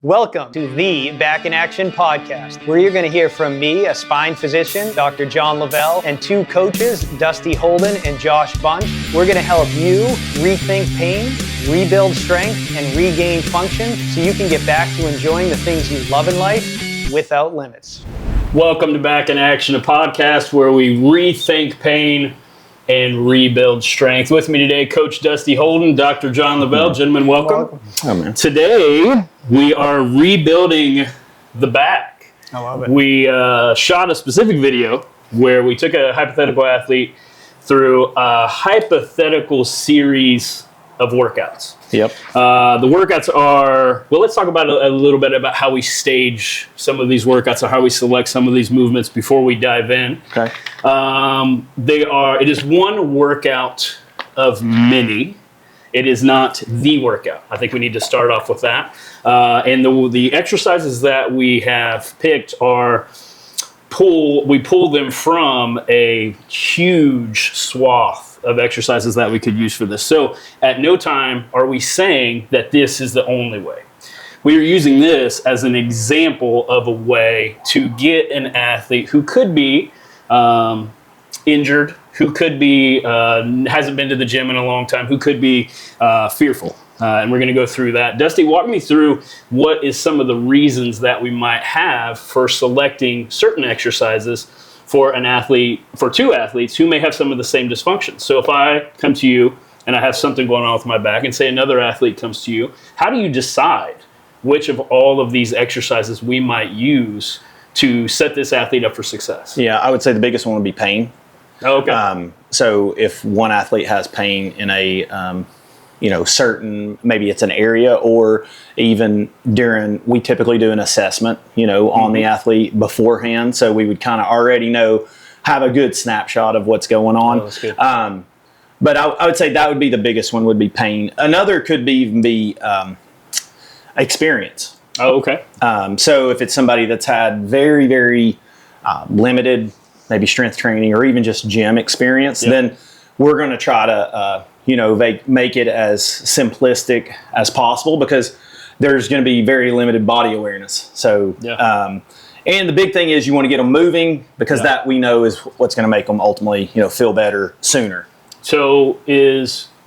Welcome to the Back in Action podcast, where you're going to hear from me, a spine physician, Dr. John Lavelle, and two coaches, Dusty Holden and Josh Bunch. We're going to help you rethink pain, rebuild strength, and regain function so you can get back to enjoying the things you love in life without limits. Welcome to Back in Action, a podcast where we rethink pain and rebuild strength. With me today, Coach Dusty Holden, Dr. John Lavelle. Gentlemen, welcome. Oh, man. Today, we are rebuilding the back. I love it. We shot a specific video where we took a hypothetical athlete through a hypothetical series of workouts. Yep. The workouts are, well, let's talk about a little bit about how we stage some of these workouts or how we select some of these movements before we dive in. Okay. It is one workout of many. It is not the workout. I think we need to start off with that. And the exercises that we have picked are we pull them from a huge swath of exercises that we could use for this. So at no time are we saying that this is the only way. We are using this as an example of a way to get an athlete who could be injured, who could be hasn't been to the gym in a long time, who could be fearful. And we're going to go through that. Dusty, walk me through what is some of the reasons that we might have for selecting certain exercises for an athlete, for two athletes who may have some of the same dysfunctions. So if I come to you and I have something going on with my back and say another athlete comes to you, how do you decide which of all of these exercises we might use to set this athlete up for success? Yeah, I would say the biggest one would be pain. Oh, okay. So if one athlete has pain in a, certain, maybe it's an area, or even we typically do an assessment, on the athlete beforehand. So we would kind of already have a good snapshot of what's going on. Oh, that's good. But I would say that would be the biggest one, would be pain. Another could be experience. Oh, okay. So if it's somebody that's had very, very limited maybe strength training or even just gym experience, then we're going to try to, make it as simplistic as possible, because there's going to be very limited body awareness. So, and the big thing is you want to get them moving, because that we know is what's going to make them ultimately, feel better sooner. So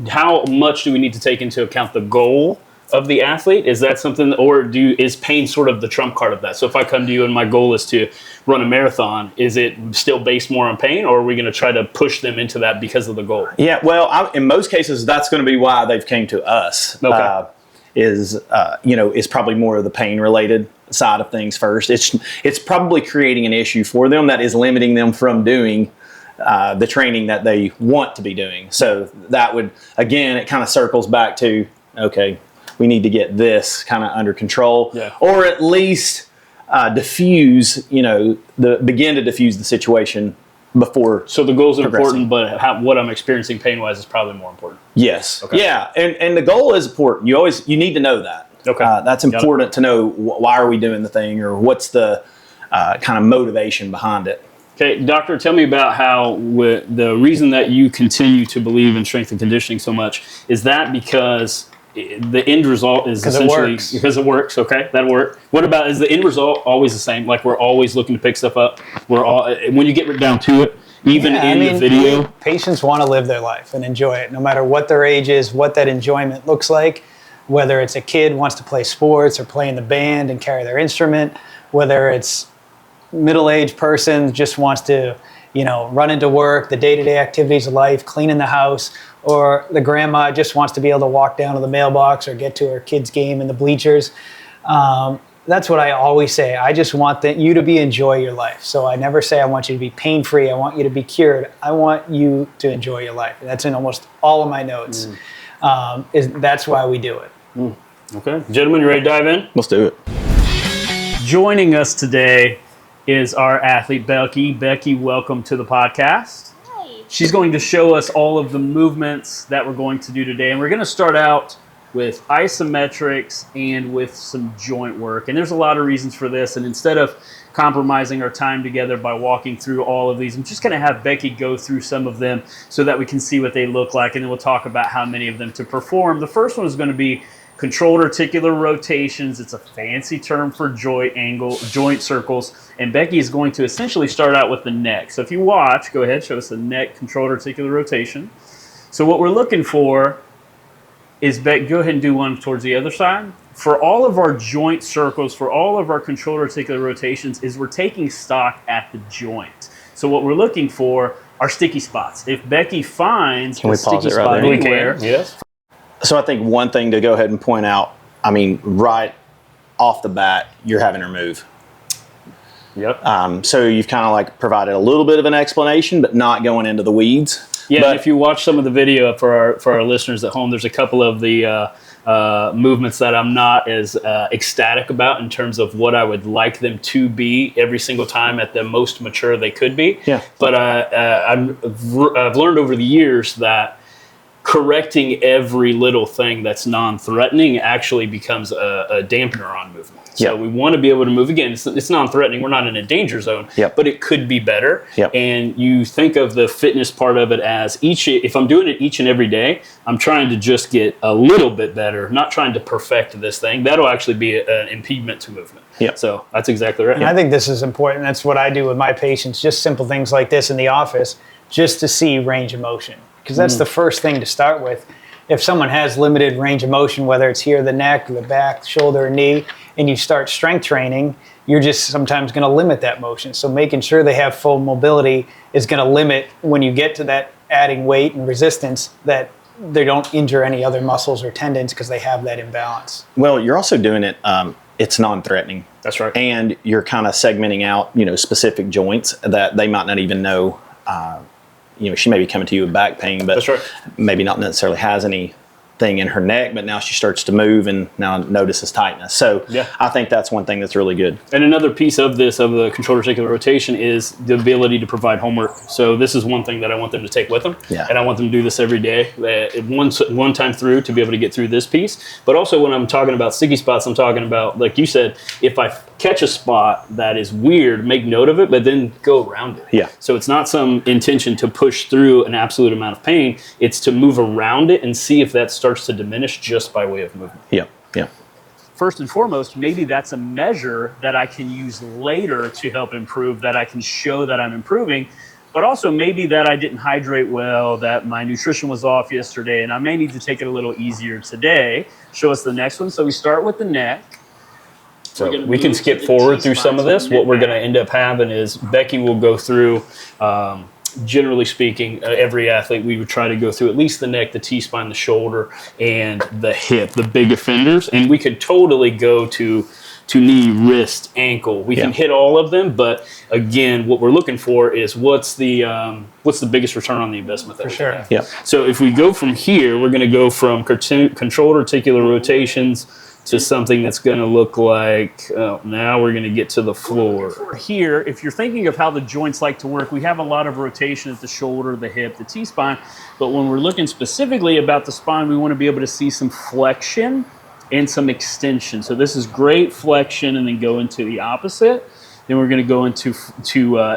how much do we need to take into account the goal of the athlete? Is that something, or is pain sort of the trump card of that? So if I come to you and my goal is to run a marathon, is it still based more on pain, or are we going to try to push them into that because of the goal? Yeah, well, in most cases, that's going to be why they've came to us. Okay. Is probably more of the pain related side of things first. It's probably creating an issue for them that is limiting them from doing the training that they want to be doing. So that would, again, it kind of circles back to, okay, we need to get this kind of under control, or at least begin to diffuse the situation before. So the goals are important, but what I'm experiencing pain-wise is probably more important. Yes. Okay. Yeah, and the goal is important. You need to know that. Okay. That's important to know why are we doing the thing, or what's the kind of motivation behind it. Okay, doctor, tell me about how the reason that you continue to believe in strength and conditioning so much, is that because the end result is essentially because it works. Okay, that'll work. What about, is the end result always the same? Like, we're always looking to pick stuff up. When you get down to it, even the video, patients want to live their life and enjoy it, no matter what their age is, what that enjoyment looks like. Whether it's a kid wants to play sports or play in the band and carry their instrument, whether it's middle-aged person just wants to, run into work, the day-to-day activities of life, cleaning the house, or the grandma just wants to be able to walk down to the mailbox or get to her kid's game in the bleachers. That's what I always say. I just want you to enjoy your life. So I never say I want you to be pain-free. I want you to be cured. I want you to enjoy your life. That's in almost all of my notes. That's why we do it. Okay. Gentlemen, you ready to dive in? Let's do it. Joining us today is our athlete, Becky. Becky, welcome to the podcast. Hi. She's going to show us all of the movements that we're going to do today. And we're going to start out with isometrics and with some joint work. And there's a lot of reasons for this. And instead of compromising our time together by walking through all of these, I'm just going to have Becky go through some of them so that we can see what they look like. And then we'll talk about how many of them to perform. The first one is going to be controlled articular rotations. It's a fancy term for joint circles. And Becky is going to essentially start out with the neck. So if you watch, go ahead, show us the neck controlled articular rotation. So what we're looking for is, Beck, go ahead and do one towards the other side. For all of our joint circles, for all of our controlled articular rotations, is we're taking stock at the joint. So what we're looking for are sticky spots. If Becky finds a sticky spot anywhere, yes. So I think one thing to go ahead and point out, I mean, right off the bat, you're having her move. Yep. So you've kind of like provided a little bit of an explanation, but not going into the weeds. Yeah, but and if you watch some of the video for our listeners at home, there's a couple of the movements that I'm not as ecstatic about in terms of what I would like them to be every single time at the most mature they could be. Yeah. But I've learned over the years that correcting every little thing that's non-threatening actually becomes a dampener on movement. So we want to be able to move. Again, it's non-threatening. We're not in a danger zone, but it could be better. And you think of the fitness part of it as if I'm doing it each and every day, I'm trying to just get a little bit better, not trying to perfect this thing. That'll actually be an impediment to movement. So that's exactly right. And I think this is important. That's what I do with my patients, just simple things like this in the office, just to see range of motion. Because that's the first thing to start with. If someone has limited range of motion, whether it's here, the neck, the back, shoulder, knee, and you start strength training, you're just sometimes going to limit that motion. So making sure they have full mobility is going to limit, when you get to that adding weight and resistance, that they don't injure any other muscles or tendons because they have that imbalance. Well, you're also doing it, it's non-threatening. That's right. And you're kind of segmenting out, specific joints that they might not even know. She may be coming to you with back pain, but that's right. Maybe not necessarily has anything in her neck, but now she starts to move and now notices tightness. So I think that's one thing that's really good. And another piece of this, of the controlled articular rotation, is the ability to provide homework. So this is one thing that I want them to take with them. And I want them to do this every day, one time through, to be able to get through this piece. But also when I'm talking about sticky spots, I'm talking about, like you said, if I catch a spot that is weird, make note of it, but then go around it. So it's not some intention to push through an absolute amount of pain. It's to move around it and see if that starts to diminish just by way of movement. First and foremost, maybe that's a measure that I can use later to help improve, that I can show that I'm improving. But also maybe that I didn't hydrate well, that my nutrition was off yesterday, and I may need to take it a little easier today. Show us the next one. So we start with the neck. So we can skip forward through some of this. What we're going to end up having is Becky will go through, generally speaking, every athlete, we would try to go through at least the neck, the T-spine, the shoulder, and the hip, the big offenders. And we could totally go to knee, wrist, ankle. We can hit all of them, but again, what we're looking for is what's the biggest return on the investment that we have. So if we go from here, we're going to go from controlled articular rotations to something that's going to look like, now we're going to get to the floor. Here, if you're thinking of how the joints like to work, we have a lot of rotation at the shoulder, the hip, the T-spine, but when we're looking specifically about the spine, we want to be able to see some flexion and some extension. So this is great flexion, and then go into the opposite. Then we're going to go into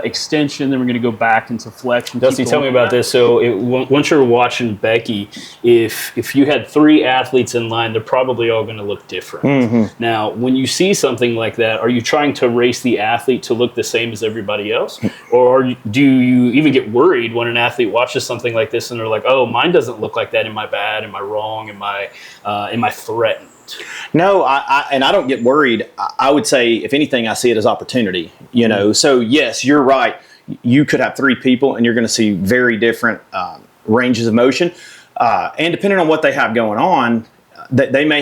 extension. Then we're going to go back into flexion. Dusty, tell me about this. So once you're watching Becky, if you had 3 athletes in line, they're probably all going to look different. Now, when you see something like that, are you trying to race the athlete to look the same as everybody else? Or do you even get worried when an athlete watches something like this and they're like, oh, mine doesn't look like that. Am I bad? Am I wrong? Am I threatened? No, I don't get worried. I would say, if anything, I see it as opportunity. So yes, you're right. You could have 3 people, and you're going to see very different ranges of motion, and depending on what they have going on, they may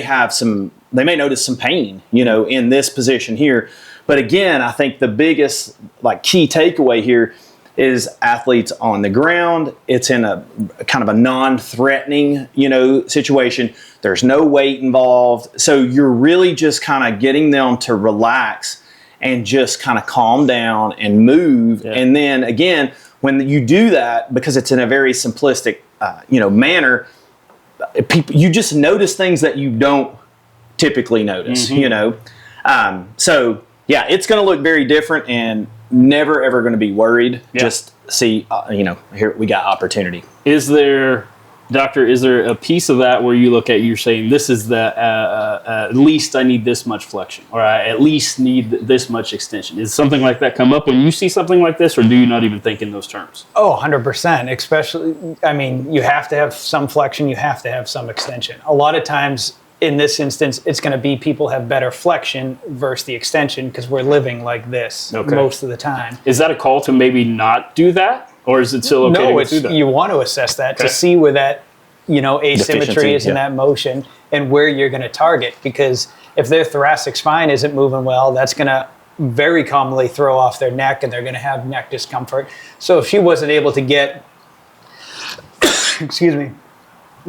notice some pain, in this position here. But again, I think the biggest key takeaway here is athletes on the ground. It's in a kind of a non-threatening, situation. There's no weight involved. So you're really just kind of getting them to relax and just kind of calm down and move. And then again, when you do that, because it's in a very simplistic, manner, you just notice things that you don't typically notice, So yeah, it's going to look very different, and never ever going to be worried. Just see, here we got opportunity. Is there Doctor, is there a piece of that where you look at, you're saying this is the at least I need this much flexion, or I at least need this much extension? Is something like that come up when you see something like this, or do you not even think in those terms? Oh, 100%. Especially, I mean, you have to have some flexion, you have to have some extension. A lot of times in this instance, it's going to be people have better flexion versus the extension because we're living like this most of the time. Is that a call to maybe not do that? Or is it still okay to go through that? You want to assess that to see where that, asymmetry is in that motion and where you're going to target. Because if their thoracic spine isn't moving well, that's going to very commonly throw off their neck and they're going to have neck discomfort. So if she wasn't able to get,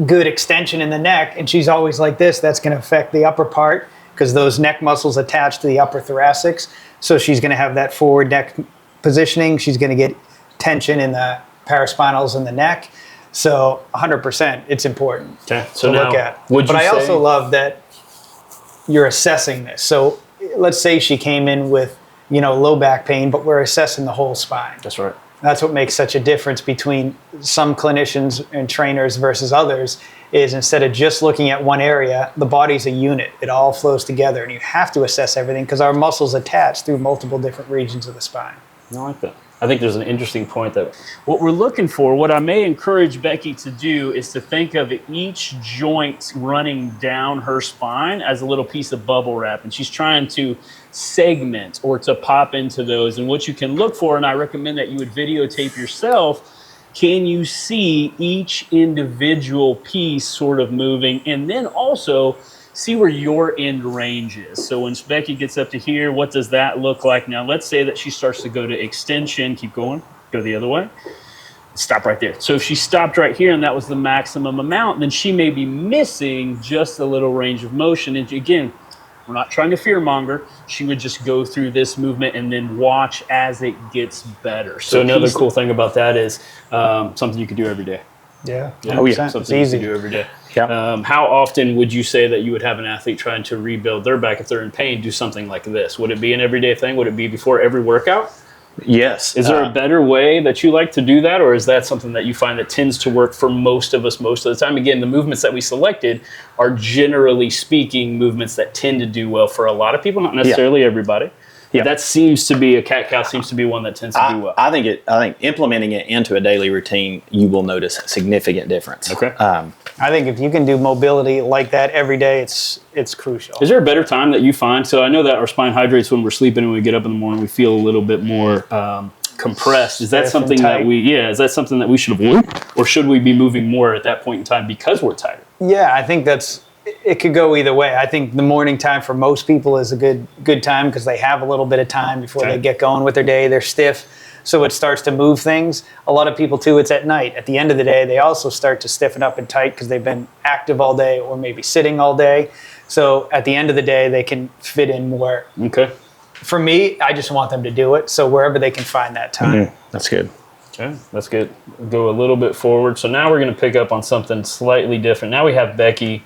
good extension in the neck and she's always like this, that's going to affect the upper part because those neck muscles attach to the upper thoracics. So she's going to have that forward neck positioning. She's going to get tension in the paraspinals in the neck. So 100%, it's important to look at. But I also love that you're assessing this. So let's say she came in with, low back pain, but we're assessing the whole spine. That's right. That's what makes such a difference between some clinicians and trainers versus others is instead of just looking at one area, the body's a unit. It all flows together and you have to assess everything because our muscles attach through multiple different regions of the spine. I like that. I think there's an interesting point that what we're looking for, what I may encourage Becky to do is to think of each joint running down her spine as a little piece of bubble wrap. And she's trying to segment or to pop into those. And what you can look for, and I recommend that you would videotape yourself, can you see each individual piece sort of moving? And then also see where your end range is. So when Becky gets up to here, what does that look like? Now, let's say that she starts to go to extension. Keep going. Go the other way. Stop right there. So if she stopped right here and that was the maximum amount, then she may be missing just a little range of motion. And again, we're not trying to fearmonger. She would just go through this movement and then watch as it gets better. So another cool thing about that is something you could do every day. Yeah. Oh, yeah. Something you can do every day. Yeah. How often would you say that you would have an athlete trying to rebuild their back if they're in pain, do something like this? Would it be an everyday thing? Would it be before every workout? Yes. Is there a better way that you like to do that, or is that something that you find that tends to work for most of us most of the time? Again, the movements that we selected are generally speaking movements that tend to do well for a lot of people, not necessarily everybody. Yeah. That seems to be a cat-cow seems to be one that tends to do well. I think implementing it into a daily routine, you will notice a significant difference. Okay. I think if you can do mobility like that every day, it's crucial. Is there a better time that you find? So I know that our spine hydrates when we're sleeping and when we get up in the morning, we feel a little bit more compressed. Is that something that is that something that we should avoid? Or should we be moving more at that point in time because we're tired? Yeah, I think it could go either way. I think the morning time for most people is a good time because they have a little bit of time before they get going with their day. They're stiff, so it starts to move things. A lot of people too, it's at night. At the end of the day, they also start to stiffen up and tight because they've been active all day or maybe sitting all day. So at the end of the day, they can fit in more. Okay. For me, I just want them to do it. So wherever they can find that time. That's good. Okay, that's good. Go a little bit forward. So now we're going to pick up on something slightly different. Now we have Becky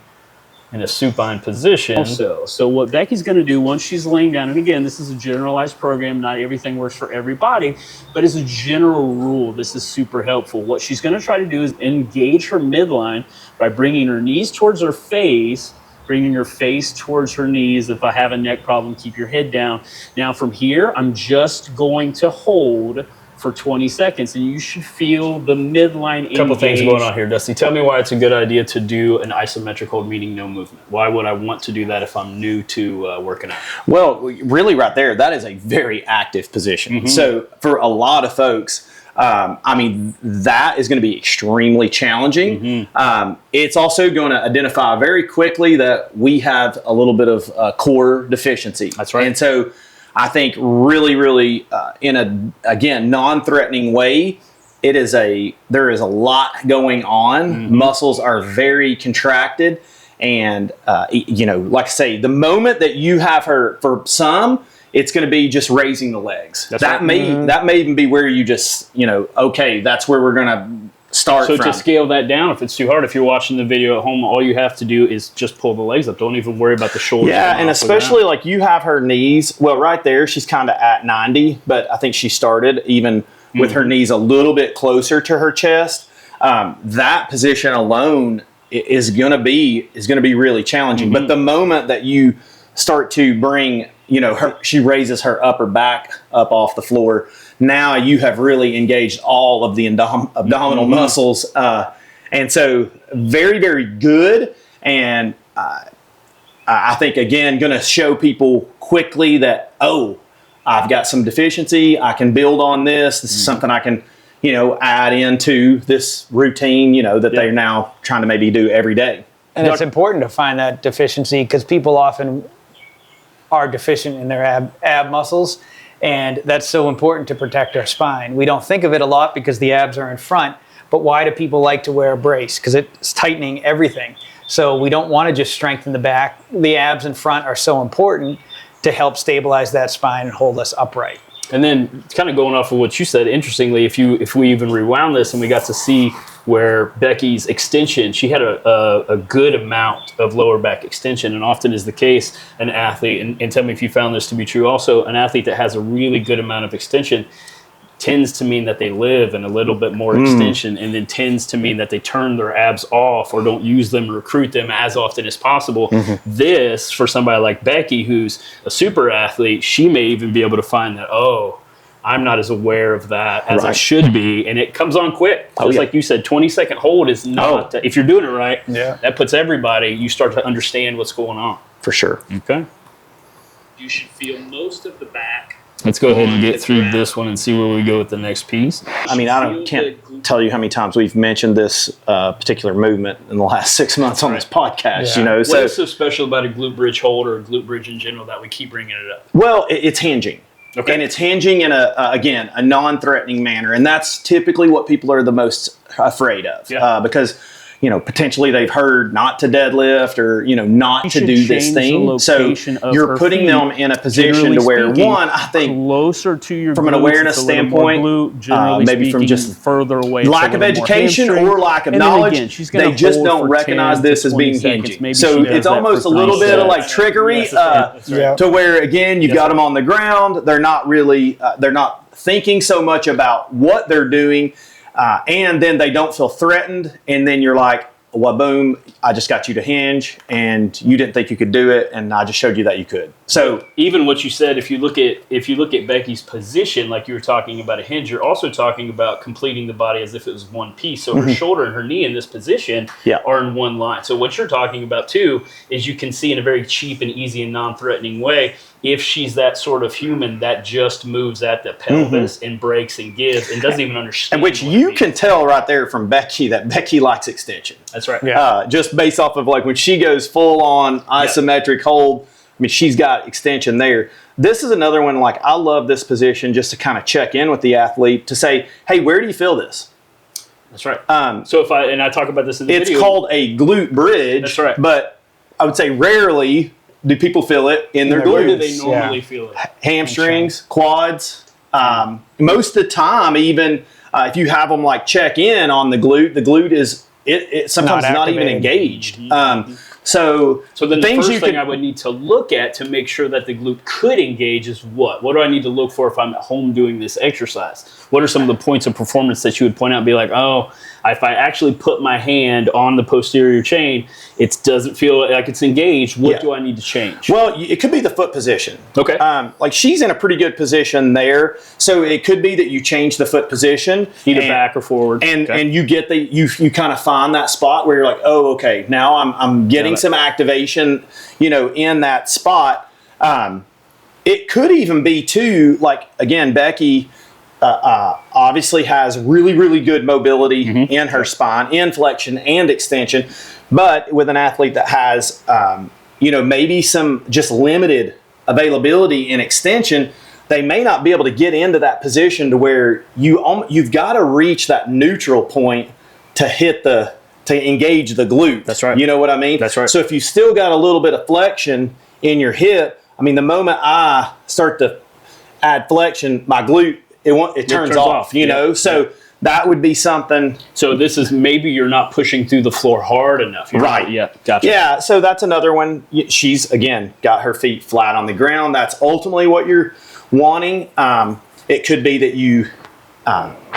in a supine position. So what Becky's going to do once she's laying down, and again, this is a generalized program, not everything works for everybody, but as a general rule, this is super helpful. What she's going to try to do is engage her midline by bringing her knees towards her face, bringing her face towards her knees. If I have a neck problem, keep your head down. Now from here, I'm just going to hold for 20 seconds, and you should feel the midline engage. A couple things going on here, Dusty. Tell me why it's a good idea to do an isometric hold, meaning no movement. Why would I want to do that if I'm new to working out? Well, really right there, that is a very active position. So for a lot of folks, that is going to be extremely challenging. It's also going to identify very quickly that we have a little bit of core deficiency. That's right. And so I think really, really in a, again, non-threatening way, there is a lot going on. Muscles are very contracted. And, like I say, the moment that you have her, for some, it's going to be just raising the legs. That may even be where you just, okay, that's where we're going to start from. So to scale that down, if it's too hard, if you're watching the video at home, all you have to do is just pull the legs up. Don't even worry about the shoulders. Yeah, and especially like you have her knees, well, right there, she's kind of at 90, but I think she started even with her knees a little bit closer to her chest. that position alone is going to be really challenging. But the moment that you start to bring, she raises her upper back up off the floor. Now you have really engaged all of the abdominal muscles, and so very, very good. And I think again, going to show people quickly that I've got some deficiency. I can build on this. This is something I can, add into this routine, that they're now trying to maybe do every day. And it's important to find that deficiency because people often are deficient in their ab muscles, and that's so important to protect our spine. We don't think of it a lot because the abs are in front, but why do people like to wear a brace? Because it's tightening everything. So we don't want to just strengthen the back. The abs in front are so important to help stabilize that spine and hold us upright. And then kind of going off of what you said, interestingly, if we even rewound this and we got to see where Becky's extension, she had a good amount of lower back extension, and often is the case, an athlete, and tell me if you found this to be true also, an athlete that has a really good amount of extension tends to mean that they live in a little bit more extension, and then tends to mean that they turn their abs off or don't use them or recruit them as often as possible. This, for somebody like Becky, who's a super athlete, she may even be able to find that, I'm not as aware of that as I should be, and it comes on quick. Just like you said, 20-second hold is not, if you're doing it right, that puts everybody, you start to understand what's going on. For sure. Okay. You should feel most of the back. Let's go ahead and get through this one and see where we go with the next piece. I mean, can't tell you how many times we've mentioned this particular movement in the last 6 months on this podcast. What is so special about a glute bridge hold or a glute bridge in general that we keep bringing it up? Well, it's hinging. Okay. And it's hinging in a non-threatening manner, and that's typically what people are the most afraid of, because potentially they've heard not to deadlift or not to do this thing. So you're putting them in a position to where I think closer to your from an awareness standpoint, maybe from just further away, lack of education or lack of knowledge, they just don't recognize this as being hinging. So it's almost a little bit of like trickery to where again you've got them on the ground. They're not really they're not thinking so much about what they're doing. And then they don't feel threatened, and then you're like, well, boom, I just got you to hinge, and you didn't think you could do it, and I just showed you that you could. So even what you said, if you look at Becky's position, like you were talking about a hinge, you're also talking about completing the body as if it was one piece. So her shoulder and her knee in this position are in one line. So what you're talking about too is you can see in a very cheap and easy and non-threatening way if she's that sort of human that just moves at the pelvis and breaks and gives and doesn't even understand. And which you can tell right there from Becky that Becky likes extension. That's right. Just based off of like when she goes full on isometric hold, I mean, she's got extension there. This is another one, like I love this position just to kind of check in with the athlete to say, hey, where do you feel this? That's right. So I talk about this in the video. It's called a glute bridge. That's right. But I would say rarely do people feel it in their glutes. Where do they normally feel it? Hamstrings, quads. Most of the time, even if you have them like check in on the glute is it sometimes not even engaged. So then the first thing I would need to look at to make sure that the glute could engage is what? What do I need to look for if I'm at home doing this exercise? What are some of the points of performance that you would point out and be like, if I actually put my hand on the posterior chain, it doesn't feel like it's engaged. What do I need to change? Well, it could be the foot position. Okay. Like she's in a pretty good position there. So it could be that you change the foot position. Either back or forward. And you get you kind of find that spot where you're like, okay, now I'm getting some activation, in that spot. It could even be too, like again, Becky obviously has really, really good mobility in her spine, in flexion and extension. But with an athlete that has, maybe some just limited availability in extension, they may not be able to get into that position to where you've got to reach that neutral point to engage the glute. That's right. You know what I mean? That's right. So if you still got a little bit of flexion in your hip, I mean, the moment I start to add flexion, my glute, it turns off, So that would be something. So this is maybe you're not pushing through the floor hard enough. Right. Yeah. Gotcha. Yeah. So that's another one. She's, again, got her feet flat on the ground. That's ultimately what you're wanting. It could be that you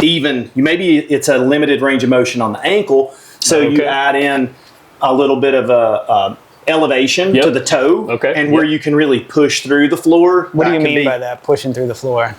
even maybe it's a limited range of motion on the ankle, so you Okay. add in a little bit of a elevation Yep. to the toe, Okay. and where Yep. you can really push through the floor. What do That you can mean be- by that? Pushing through the floor.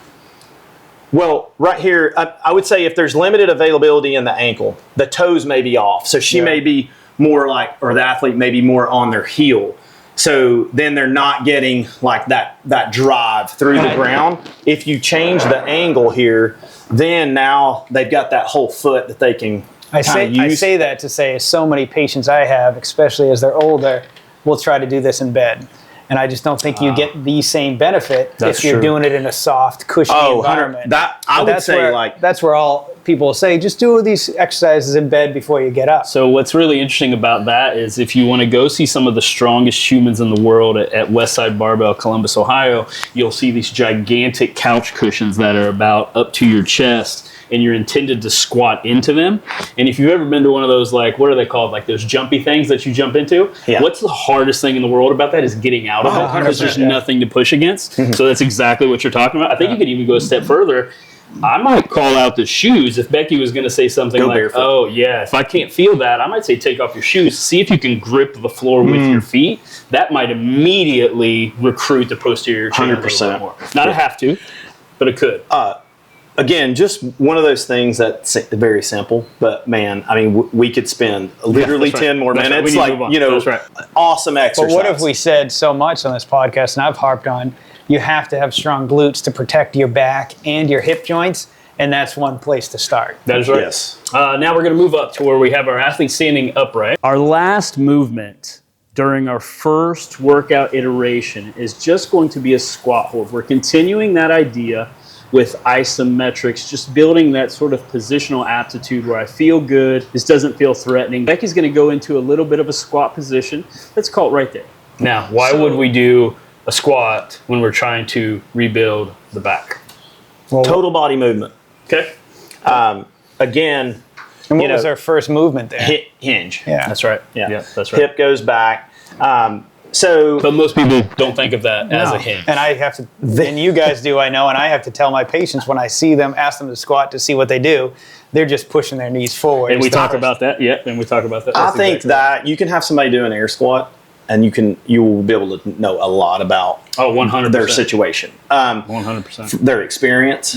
Well, right here, I would say if there's limited availability in the ankle, the toes may be off. So she Yeah. may be more like, or the athlete may be more on their heel. So then they're not getting like that drive through the Right. ground. If you change the angle here, then now they've got that whole foot that they can I say that to say so many patients I have, especially as they're older, will try to do this in bed. And I just don't think you get the same benefit That's if you're true. doing it in a soft, cushiony environment. That I But would that's say where, like that's where all people say, just do these exercises in bed before you get up. So what's really interesting about that is if you want to go see some of the strongest humans in the world at Westside Barbell, Columbus, Ohio, you'll see these gigantic couch cushions that are about up to your chest, and you're intended to squat into them. And if you've ever been to one of those, like, what are they called? Like those jumpy things that you jump into? Yeah. What's the hardest thing in the world about that is getting out of Oh, it, because there's 100%, yeah. nothing to push against. So that's exactly what you're talking about. I think you could even go a step further. I might call out the shoes if Becky was going to say something Go like, barefoot. "Oh yeah, if I can't feel that, I might say take off your shoes. See if you can grip the floor with your feet. That might immediately recruit the posterior chain a little 100%. bit more. Not a have to, but it could. again, just one of those things that's very simple, but man, I mean, we could spend literally that's right. 10 more That's right. minutes, We need to move on. like, That's right. awesome exercise. But what if we said so much on this podcast, and I've harped on, you have to have strong glutes to protect your back and your hip joints, and that's one place to start. That is right. Yes. Now we're going to move up to where we have our athlete standing upright. Our last movement during our first workout iteration is just going to be a squat hold. We're continuing that idea with isometrics, just building that sort of positional aptitude where I feel good, this doesn't feel threatening. Becky's going to go into a little bit of a squat position. Let's call it right there. Now, why would we do a squat when we're trying to rebuild the back? Total body movement. Okay. Again, And what you know, was our first movement there? hip hinge. Yeah. That's right. Yeah. That's right. Hip goes back. So But most people don't think of that as No. a hinge. And I have to, and you guys do, I know, and I have to tell my patients when I see them, ask them to squat to see what they do, they're just pushing their knees forward. And we talk Stop. about that. Yep, and we talk about that. I That's think exactly that you can have somebody do an air squat, and you will be able to know a lot about Oh, 100%. their situation, 100%. their experience,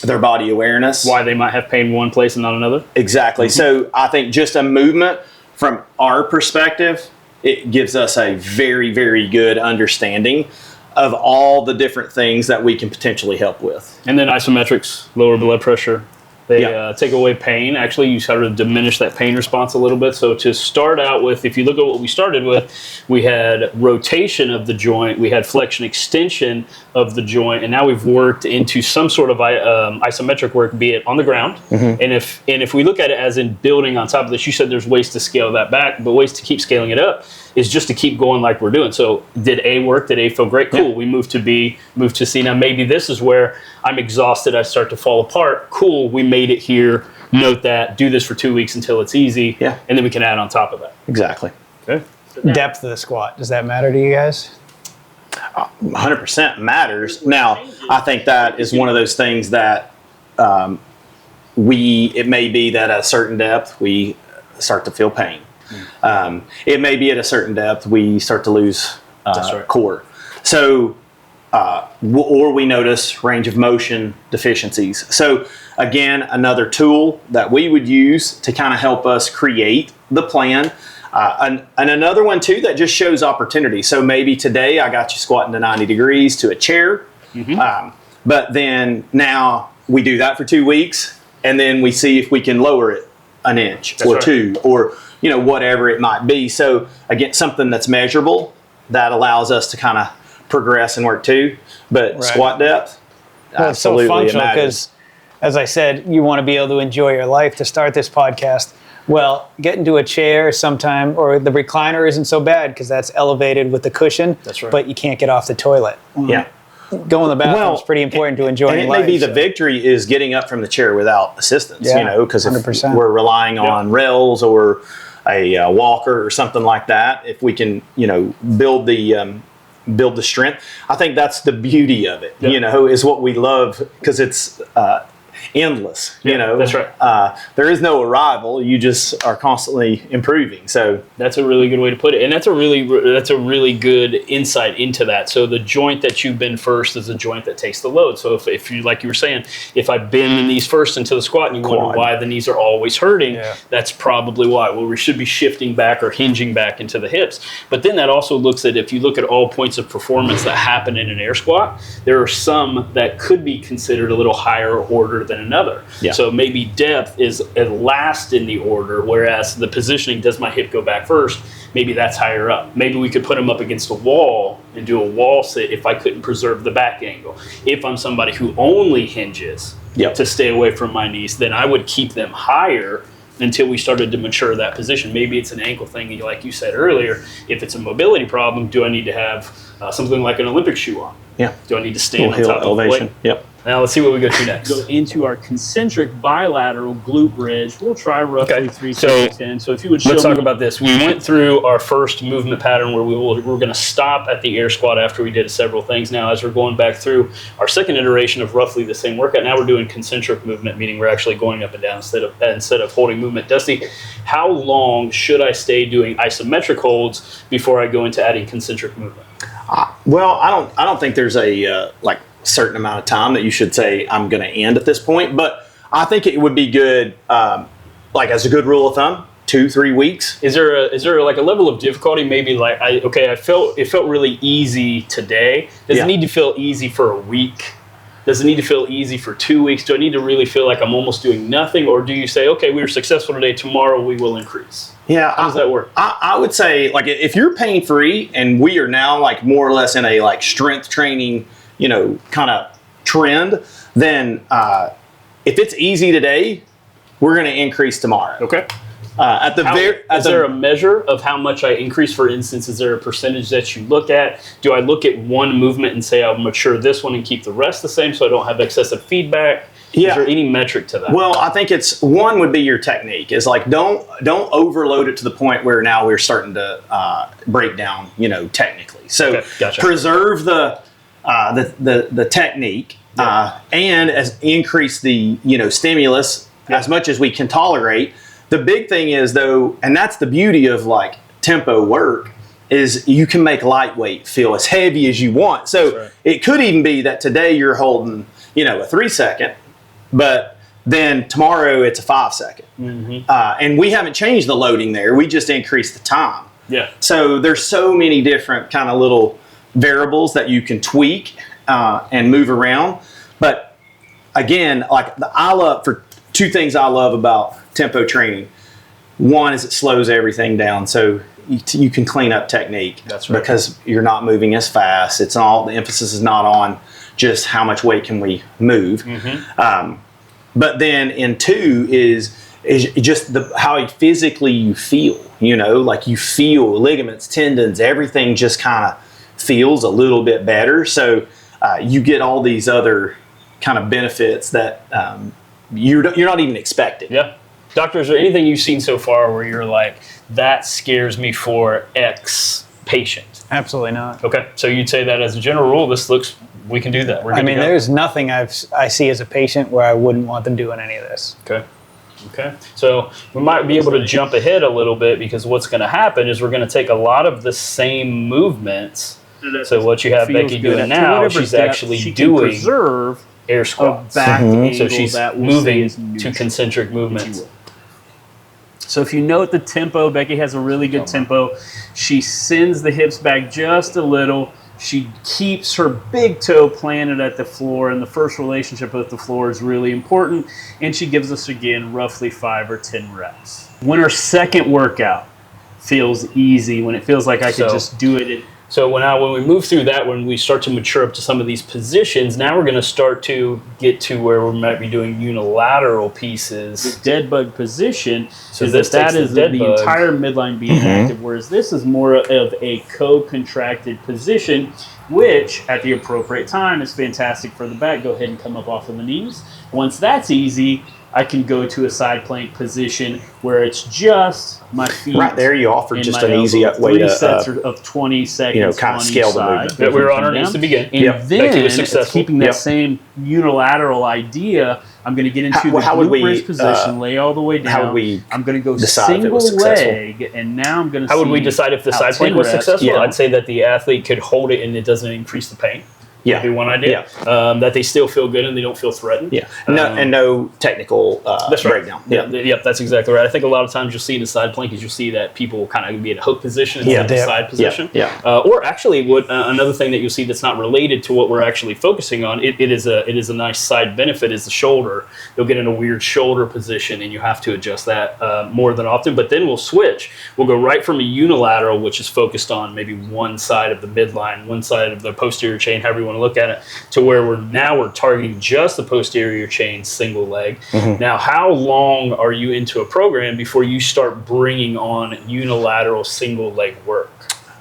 their body awareness. Why they might have pain in one place and not another. Exactly. So I think just a movement from our perspective, it gives us a very, very good understanding of all the different things that we can potentially help with. And then isometrics, lower blood pressure. They Yeah. take away pain. Actually, you sort of diminish that pain response a little bit. So to start out with, if you look at what we started with, we had rotation of the joint, we had flexion extension of the joint, and now we've worked into some sort of isometric work, be it on the ground. And if we look at it as in building on top of this, you said there's ways to scale that back, but ways to keep scaling it up is just to keep going like we're doing. So did A work? Did A feel great? Cool. We moved to B, moved to C. Now maybe this is where I'm exhausted. I start to fall apart. Cool. We made it here. Note that. Do this for 2 weeks until it's easy. Yeah. And then we can add on top of that. Exactly. Okay. Depth of the squat. Does that matter to you guys? 100% matters. Now, I think that is one of those things that it may be that at a certain depth we start to feel pain. It may be at a certain depth we start to lose right. core. So, or we notice range of motion deficiencies. So, again, another tool that we would use to kind of help us create the plan. And another one too that just shows opportunity. So maybe today I got you squatting to 90 degrees to a chair, but then now we do that for 2 weeks, and then we see if we can lower it an inch or right. two, or whatever it might be. So again, something that's measurable that allows us to kind of progress and work too. But Right. squat depth, Well, it's so absolutely, it functional matters. because, as I said, you want to be able to enjoy your life to start this podcast. Well, get into a chair sometime, or the recliner isn't so bad because that's elevated with the cushion. That's right. But you can't get off the toilet. Yeah. Go in the bathroom is pretty important to enjoy And it life. may be the so. victory is getting up from the chair without assistance, Yeah, because if 100%. we're relying on rails or a walker or something like that, if we can, build the strength, I think that's the beauty of it, is what we love, because endless. Yeah, You know, that's right. There is no arrival. You just are constantly improving. So That's a really good way to put it, and that's a really good insight into that. So the joint that you bend first is the joint that takes the load. So if you, like you were saying, if I bend the knees first into the squat and you Quad. wonder why the knees are always hurting, Yeah. that's probably why. Well, we should be shifting back or hinging back into the hips. But then that also looks at, if you look at all points of performance that happen in an air squat, there are some that could be considered a little higher order than another. Yeah. So maybe depth is at last in the order, whereas the positioning, does my hip go back first? Maybe that's higher up. Maybe we could put them up against a wall and do a wall sit if I couldn't preserve the back angle. If I'm somebody who only hinges Yep. to stay away from my knees, then I would keep them higher until we started to mature that position. Maybe it's an ankle thing, like you said earlier. If it's a mobility problem, do I need to have something like an Olympic shoe on? yeah, Do I need to stand on hill top of the elevation. plate? Yep. Now let's see what we go to next. Go into our concentric bilateral glute bridge. We'll try roughly Okay, 3 so sets of 10. So if you would show Let's talk me- about this. We went through our first movement pattern where we're going to stop at the air squat after we did several things. Now, as we're going back through our second iteration of roughly the same workout, now we're doing concentric movement, meaning we're actually going up and down instead of holding movement. Dusty, how long should I stay doing isometric holds before I go into adding concentric movement? Well, I don't think there's a like certain amount of time that you should say I'm going to end at this point, but I think it would be good, like as a good rule of thumb, 2-3 weeks. Is there like a level of difficulty? Maybe like it felt really easy today. Does Yeah. it need to feel easy for a week? Does it need to feel easy for 2 weeks? Do I need to really feel like I'm almost doing nothing, or do you say, okay, we were successful today, tomorrow we will increase? Yeah, How does that work? I would say, like, if you're pain free and we are now like more or less in a like strength training, kind of trend, then if it's easy today, we're going to increase tomorrow. Okay. Is Is there a measure of how much I increase? For instance, is there a percentage that you look at? Do I look at one movement and say I'll mature this one and keep the rest the same so I don't have excessive feedback? Yeah. Is there any metric to that? Well, I think it's one would be your technique. Is like don't overload it to the point where now we're starting to break down, technically. So Okay, gotcha. preserve the technique and increase the stimulus as much as we can tolerate. The big thing is though, and that's the beauty of like tempo work, is you can make lightweight feel as heavy as you want. So That's right. it could even be that today you're holding a 3 second, but then tomorrow it's a 5 second. Mm-hmm. And we haven't changed the loading there. We just increased the time. Yeah. So there's so many different kind of little variables that you can tweak and move around. But again, like for two things I love about tempo training. One is it slows everything down, so you can clean up technique. That's right. Because you're not moving as fast. The emphasis is not on just how much weight can we move. Mm-hmm. But then in two is just how physically you feel. Like you feel ligaments, tendons, everything just kind of feels a little bit better. So you get all these other kind of benefits that you're not even expecting. Yeah. Doctor, is there anything you've seen so far where you're like, that scares me for X patient? Absolutely not. Okay. So you'd say that as a general rule, we can do that. We're good I to mean, go. there's nothing I see as a patient where I wouldn't want them doing any of this. Okay. So we might be able to jump ahead a little bit, because what's going to happen is we're going to take a lot of the same movements. So what you have Feels Becky good. doing To now, whatever she's depth actually she can doing preserve air a squats. back angle So she's that we'll say moving is to neutral, concentric if you movements. will. So if you note the tempo, Becky has a really good tempo. She sends the hips back just a little. She keeps her big toe planted at the floor, and the first relationship with the floor is really important. And she gives us, again, roughly 5 or 10 reps. When her second workout feels easy, when it feels like I could So- just do it So when we move through that, when we start to mature up to some of these positions, now we're going to start to get to where we might be doing unilateral pieces. dead bug position, So is this that takes the is dead the bug. entire midline being active, whereas this is more of a co-contracted position, which at the appropriate time is fantastic for the back. Go ahead and come up off of the knees. Once that's easy, I can go to a side plank position where it's just my feet. Right there, you offer and just my an easy elbow. way 3 to sets of 20 seconds. kind of on scale each the side. movement. That we were on our Come knees down. to begin. And Yep. then Becky was it's successful. keeping that Yep. same unilateral idea. I'm going to get into How the would glute we, bridge position, lay all the way down. how would we I'm going to go decide if it was single successful? leg, and now I'm going to How would we decide if the side plank was successful? Yeah. I'd say that the athlete could hold it and it doesn't increase the pain. Yeah. That'd be one idea. That they still feel good and they don't feel threatened. Yeah. And no technical That's right. breakdown. Yep, that's exactly right. I think a lot of times you'll see in the side plank is you'll see that people kind of be in a hook position instead of the dip. side position. Yeah. Or actually, what another thing that you'll see that's not related to what we're actually focusing on, it is a nice side benefit is the shoulder. You'll get in a weird shoulder position and you have to adjust that more than often. But then we'll switch. We'll go right from a unilateral, which is focused on maybe one side of the midline, one side of the posterior chain, however you want to look at it, to where we're targeting just the posterior chain single leg. Now, how long are you into a program before you start bringing on unilateral single leg work?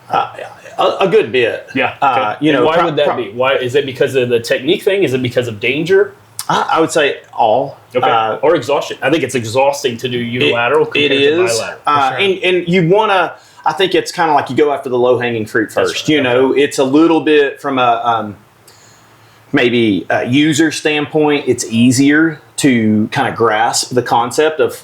A good bit. Yeah. You know, why would that be? Why is it because of the technique thing? Is it because of danger? I would say all. Okay. Or exhaustion. I think it's exhausting to do unilateral compared It to is. bilateral. And you want to, I think it's kind of like you go after the low hanging fruit first. right. You know, it's a little bit from a maybe a user standpoint, it's easier to kind of grasp the concept of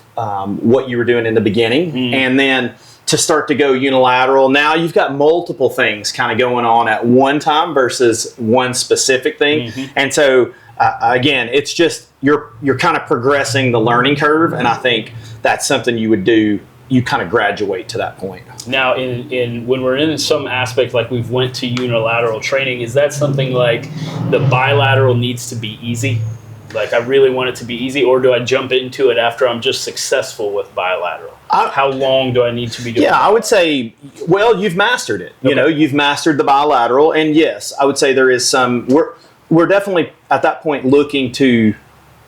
what you were doing in the beginning. And then to start to go unilateral, now you've got multiple things kind of going on at one time versus one specific thing. And so, again, it's just you're kind of progressing the learning curve. And I think that's something you would do. You kind of graduate to that point. Now, in when we're in some aspect, like we've went to unilateral training, is that something like the bilateral needs to be easy? Like I really want it to be easy, or do I jump into it after I'm just successful with bilateral? How long do I need to be doing? Yeah, I would say, well, you've mastered it. You know, you've mastered the bilateral, and yes, I would say there is some. We're definitely at that point looking to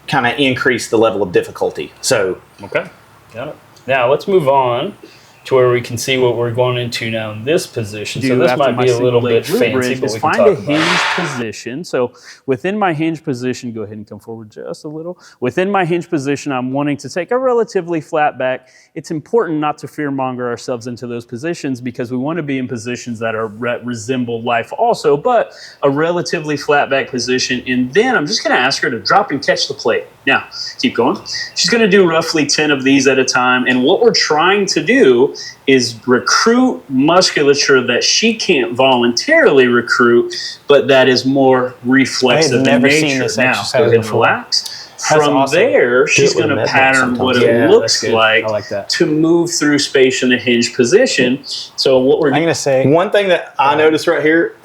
kind of increase the level of difficulty. So Okay, got it. Now let's move on to where we can see what we're going into now in this position. So this might be a little bit fancy, but we can find talk a about hinge it. position. So within my hinge position, go ahead and come forward just a little. Within my hinge position, I'm wanting to take a relatively flat back. It's important not to fearmonger ourselves into those positions because we want to be in positions that are resemble life also, but a relatively flat back position. And then I'm just going to ask her to drop and catch the plate. Now, keep going. She's going to do roughly 10 of these at a time. And what we're trying to do is recruit musculature that she can't voluntarily recruit, but that is more reflexive in never nature. seen this Now, exercise go ahead and before. relax. That's From awesome. there, she's with going a to med pattern ball what sometimes. it Yeah, looks that's good. like I like that. to move through space in a hinge position. So what we're I'm going to say, one thing that I noticed right here,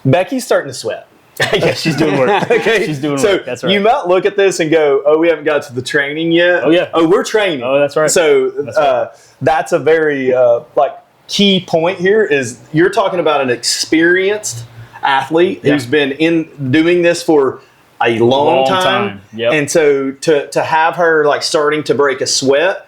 Becky's starting to sweat. Yeah, she's doing work. Okay, She's doing so work. That's right. you might look at this and go, "Oh, we haven't got to the training yet." Oh, yeah. Oh, we're training. Oh, that's right. So right. that's a very like key point here. Is you're talking about an experienced athlete who's been in doing this for a long time. Yep. And so to have her like starting to break a sweat,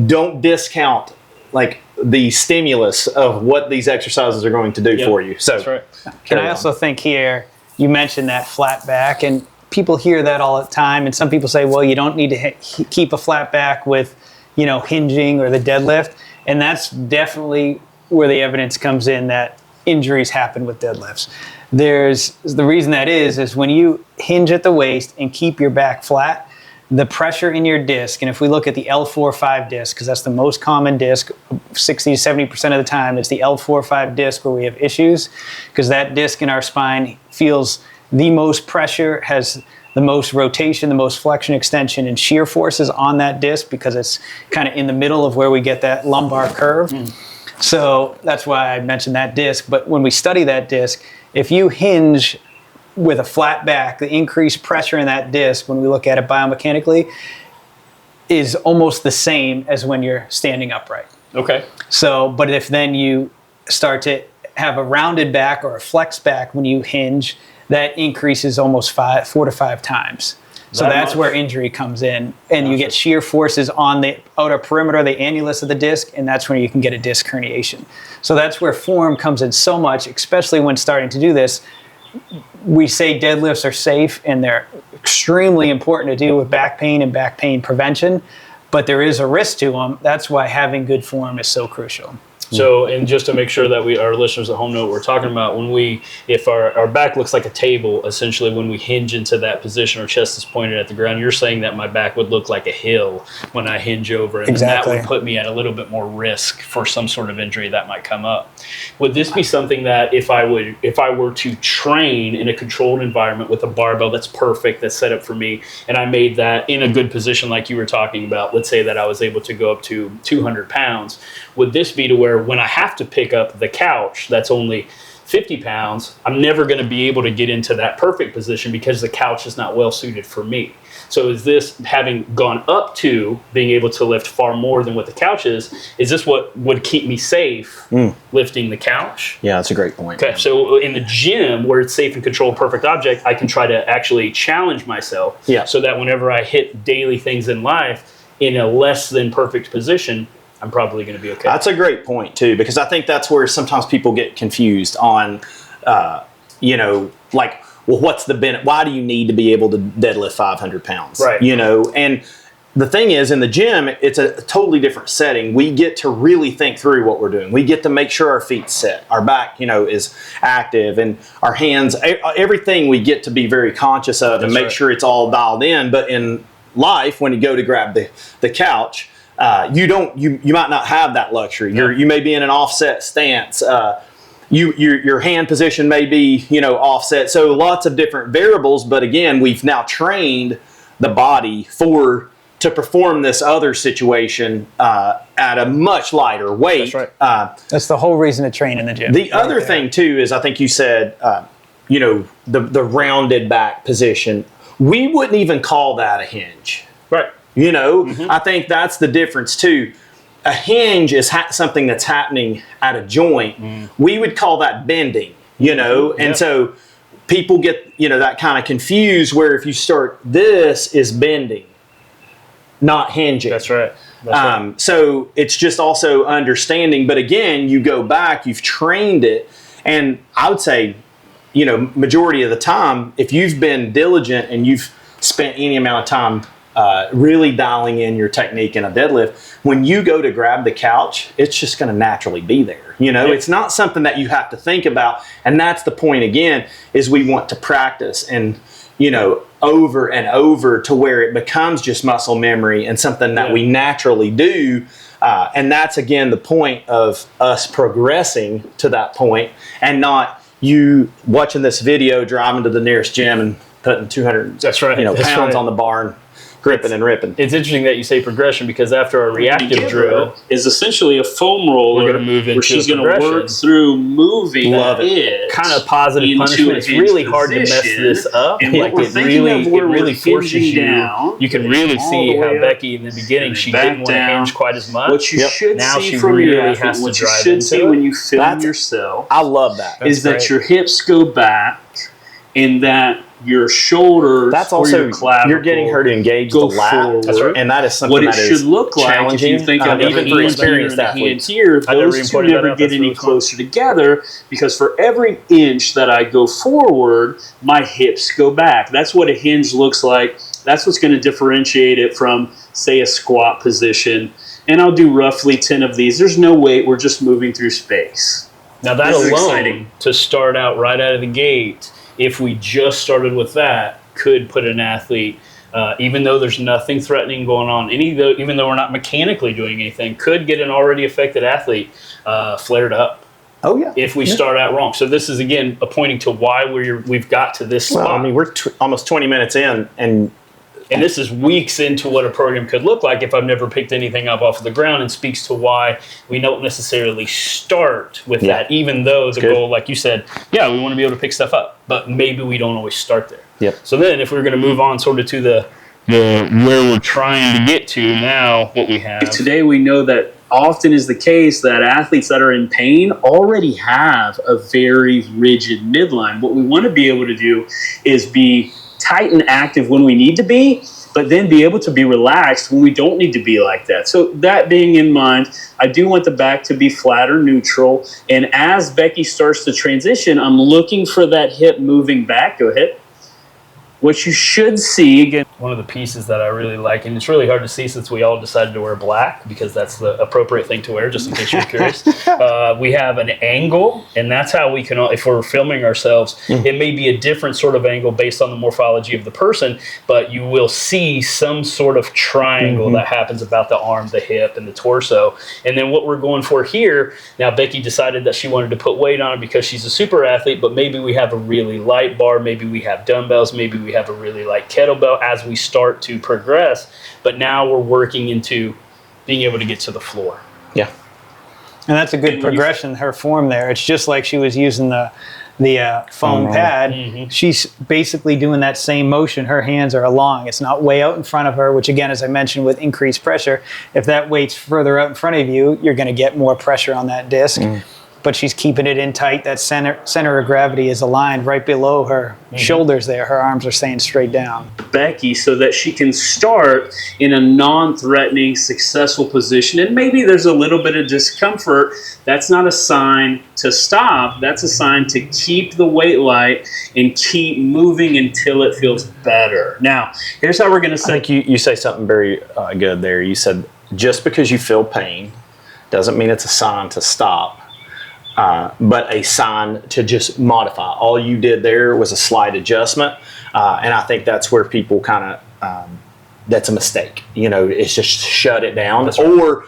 don't discount like the stimulus of what these exercises are going to do Yep. for you. So That's right. and carry I on. also think here, you mentioned that flat back, and people hear that all the time. And some people say, well, you don't need to keep a flat back with, hinging or the deadlift. And that's definitely where the evidence comes in that injuries happen with deadlifts. The reason that is when you hinge at the waist and keep your back flat, the pressure in your disc, and if we look at the L4-5 disc, because that's the most common disc, 60 to 70% of the time, it's the L4-5 disc where we have issues, because that disc in our spine feels the most pressure, has the most rotation, the most flexion, extension, and shear forces on that disc because it's kind of in the middle of where we get that lumbar curve. So that's why I mentioned that disc. But when we study that disc, if you hinge with a flat back, the increased pressure in that disc, when we look at it biomechanically, is almost the same as when you're standing upright. Okay. So, but if then you start to have a rounded back or a flex back when you hinge, that increases almost 4 to 5 times. So That that's much? where injury comes in, and you get shear forces on the outer perimeter, the annulus of the disc, and that's when you can get a disc herniation. So that's where form comes in so much, especially when starting to do this. We say deadlifts are safe, and they're extremely important to deal with back pain and back pain prevention, but there is a risk to them. That's why having good form is so crucial. So, and just to make sure that our listeners at home know what we're talking about, if our back looks like a table, essentially when we hinge into that position, our chest is pointed at the ground, you're saying that my back would look like a hill when I hinge over, and Exactly. that would put me at a little bit more risk for some sort of injury that might come up. Would this be something that if I were to train in a controlled environment with a barbell that's perfect, that's set up for me, and I made that in a good position like you were talking about, let's say that I was able to go up to 200 pounds, would this be to where when I have to pick up the couch that's only 50 pounds, I'm never going to be able to get into that perfect position because the couch is not well suited for me? So is this, having gone up to being able to lift far more than what the couch is this what would keep me safe lifting the couch? Yeah, that's a great point. Okay, so in the gym where it's safe and controlled, perfect object, I can try to actually challenge myself so that whenever I hit daily things in life in a less than perfect position, I'm probably going to be okay. That's a great point too, because I think that's where sometimes people get confused on, like, well, what's the benefit? Why do you need to be able to deadlift 500 pounds? Right. And the thing is, in the gym, it's a totally different setting. We get to really think through what we're doing. We get to make sure our feet's set, our back, is active, and our hands, everything we get to be very conscious of and make sure it's all dialed in. But in life, when you go to grab the couch, you might not have that luxury. You may be in an offset stance. Your hand position may be, offset. So lots of different variables. But again, we've now trained the body to perform this other situation at a much lighter weight. That's right. That's the whole reason to train in the gym. The other thing too is, I think you said, the rounded back position. We wouldn't even call that a hinge. Right. I think that's the difference too. A hinge is something that's happening at a joint. We would call that bending, and so people get, that kind of confused, where if you start, this is bending, not hinging. That's right. So it's just also understanding, but again, you go back, you've trained it, and I would say, majority of the time, if you've been diligent and you've spent any amount of time really dialing in your technique in a deadlift, when you go to grab the couch, it's just going to naturally be there. It's not something that you have to think about. And that's the point again, is we want to practice and, over and over to where it becomes just muscle memory and something that we naturally do. And that's, again, the point of us progressing to that point, and not you watching this video, driving to the nearest gym and putting 200 pounds on the bar and gripping and ripping. It's interesting that you say progression, because after our reactive drill is essentially a foam roller, we're going to move into where she's going to work through moving it, kind of positive punishment. It's really hard to mess this up. And what we're thinking of where we're forces you down, you can really see how Becky in the beginning, she didn't want to hinge quite as much. What you should now see she from really your has to what you drive should into see it. when you film yourself, I love that. is That's that your hips go back, and that your shoulders, that's or also, your clavicle, you're getting her to engage the go lat. forward. That's right. And that is something what it that should is look like, if challenging, you think of even for experienced athletes. here, I never those even two pointed that never out. get That's any really cool. closer together, because for every inch that I go forward, my hips go back. That's what a hinge looks like. That's what's going to differentiate it from, say, a squat position. And I'll do roughly 10 of these. There's no weight. We're just moving through space. Now that This is alone, exciting. to start out right out of the gate, if we just started with that, could put an athlete, even though there's nothing threatening going on, even though we're not mechanically doing anything, could get an already affected athlete flared up. Oh yeah. If we start out wrong. So this is, again, pointing to why we've got to this spot. Well, I mean, we're almost 20 minutes in, and this is weeks into what a program could look like if I've never picked anything up off of the ground, and speaks to why we don't necessarily start with that, even though the goal, like you said, we want to be able to pick stuff up, but maybe we don't always start there. Yep. So then if we're going to move on sort of to the where we're trying to get to now, what we have. Today we know that often is the case that athletes that are in pain already have a very rigid midline. What we want to be able to do is be tight and active when we need to be, but then be able to be relaxed when we don't need to be like that. So that being in mind, I do want the back to be flat or neutral. And as Becky starts to transition, I'm looking for that hip moving back. Go ahead. what you should see, again, One of the pieces that I really like, and it's really hard to see since we all decided to wear black because that's the appropriate thing to wear, just in case you're curious. We have an angle, and that's how we can, if we're filming ourselves, it may be a different sort of angle based on the morphology of the person, but you will see some sort of triangle that happens about the arm, the hip, and the torso. And then what we're going for here, now Becky decided that she wanted to put weight on it because she's a super athlete, but maybe we have a really light bar, maybe we have dumbbells, maybe we have a really light kettlebell as we start to progress, but now we're working into being able to get to the floor. Yeah. And that's a good progression, her form there. It's just like she was using the foam pad. She's basically doing that same motion. Her hands are along. It's not way out in front of her, which again, as I mentioned, with increased pressure, if that weight's further out in front of you, you're going to get more pressure on that disc. But she's keeping it in tight. That center of gravity is aligned right below her shoulders there. Her arms are staying straight down. Becky, so that she can start in a non-threatening, successful position. And maybe there's a little bit of discomfort. That's not a sign to stop. That's a sign to keep the weight light and keep moving until it feels better. Now, here's how we're going to I think you say something very good there. You said just because you feel pain doesn't mean it's a sign to stop. But a sign to just modify. All you did there was a slight adjustment, and I think that's where people kind of that's a mistake. You know, it's just shut it down, or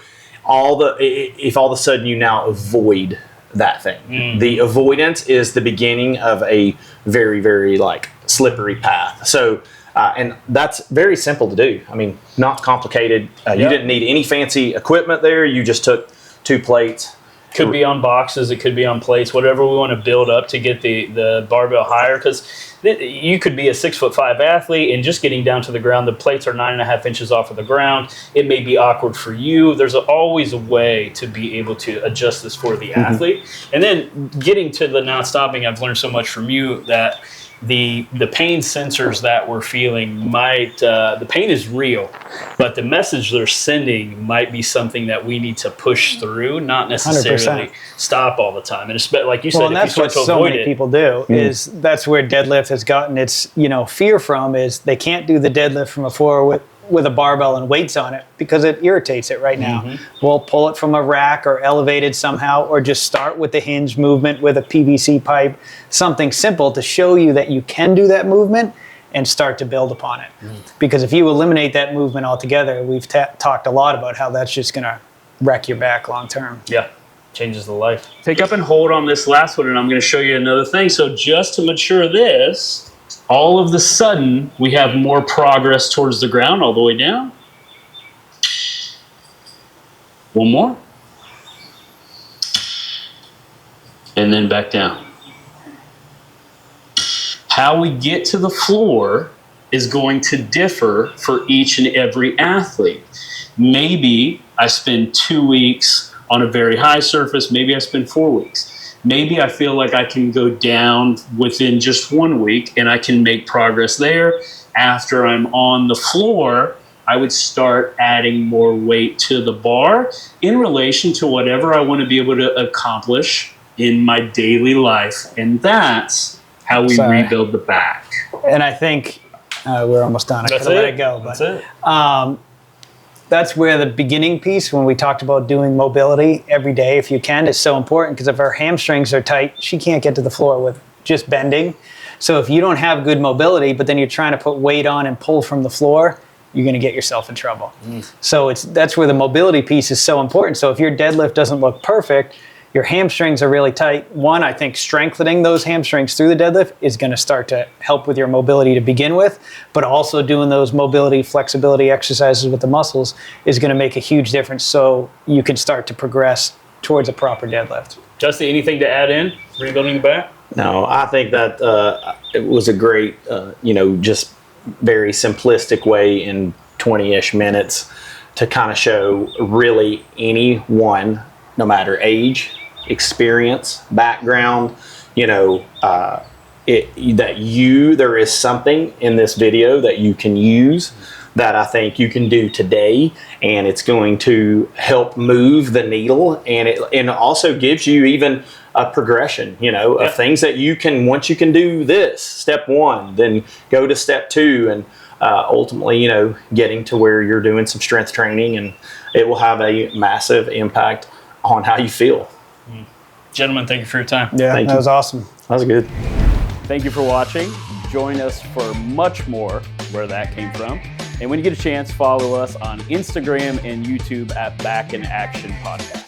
if all of a sudden you now avoid that thing. The avoidance is the beginning of a very, very like slippery path. So. And that's very simple to do. I mean, not complicated. You didn't need any fancy equipment there. You just took 2 plates. Could be on boxes, it could be on plates, whatever we want to build up to get the barbell higher. Because you could be a 6'5" athlete and just getting down to the ground, the plates are 9.5 inches off of the ground. It may be awkward for you. There's always a way to be able to adjust this for the athlete. And then getting to the not stopping, I've learned so much from you that the pain sensors that we're feeling might the pain is real, but the message they're sending might be something that we need to push through, not necessarily 100%. Stop all the time. And it's like you said, Well, and if you that's start what to so avoid many it, people do. Is that's where deadlift has gotten its fear from. Is they can't do the deadlift from a floor with a barbell and weights on it because it irritates it right now. We'll pull it from a rack or elevate it somehow, or just start with the hinge movement with a PVC pipe, something simple to show you that you can do that movement and start to build upon it. Because if you eliminate that movement altogether, we've talked a lot about how that's just going to wreck your back long term. yeah, changes the life. pick up and hold on this last one, and I'm going to show you another thing. So just to mature this, all of the sudden, we have more progress towards the ground all the way down. One more. And then back down. How we get to the floor is going to differ for each and every athlete. Maybe I spend 2 weeks on a very high surface. Maybe I spend 4 weeks. Maybe I feel like I can go down within just 1 week and I can make progress there. After I'm on the floor, I would start adding more weight to the bar in relation to whatever I want to be able to accomplish in my daily life. And that's how we rebuild the back. And I think we're almost done. I could have let it go. But, That's it. that's where the beginning piece, when we talked about doing mobility every day, if you can, is so important, because if her hamstrings are tight, she can't get to the floor with just bending. So if you don't have good mobility, but then you're trying to put weight on and pull from the floor, you're going to get yourself in trouble. So that's where the mobility piece is so important. So if your deadlift doesn't look perfect, your hamstrings are really tight. One, I think strengthening those hamstrings through the deadlift is going to start to help with your mobility to begin with, but also doing those mobility, flexibility exercises with the muscles is going to make a huge difference, so you can start to progress towards a proper deadlift. Justin, anything to add in? Rebuilding the back? No, I think that it was a great, just very simplistic way in 20-ish minutes to kind of show really anyone, no matter age, experience, background, there is something in this video that you can use that I think you can do today, and it's going to help move the needle, and it also gives you even a progression, of things that you can, once you can do this, step 1, then go to step 2, and ultimately, getting to where you're doing some strength training, and it will have a massive impact on how you feel. Gentlemen, thank you for your time. Yeah, Thank that you. was awesome. That was good. Thank you for watching. Join us for much more where that came from. And when you get a chance, follow us on Instagram and YouTube at Back in Action Podcast.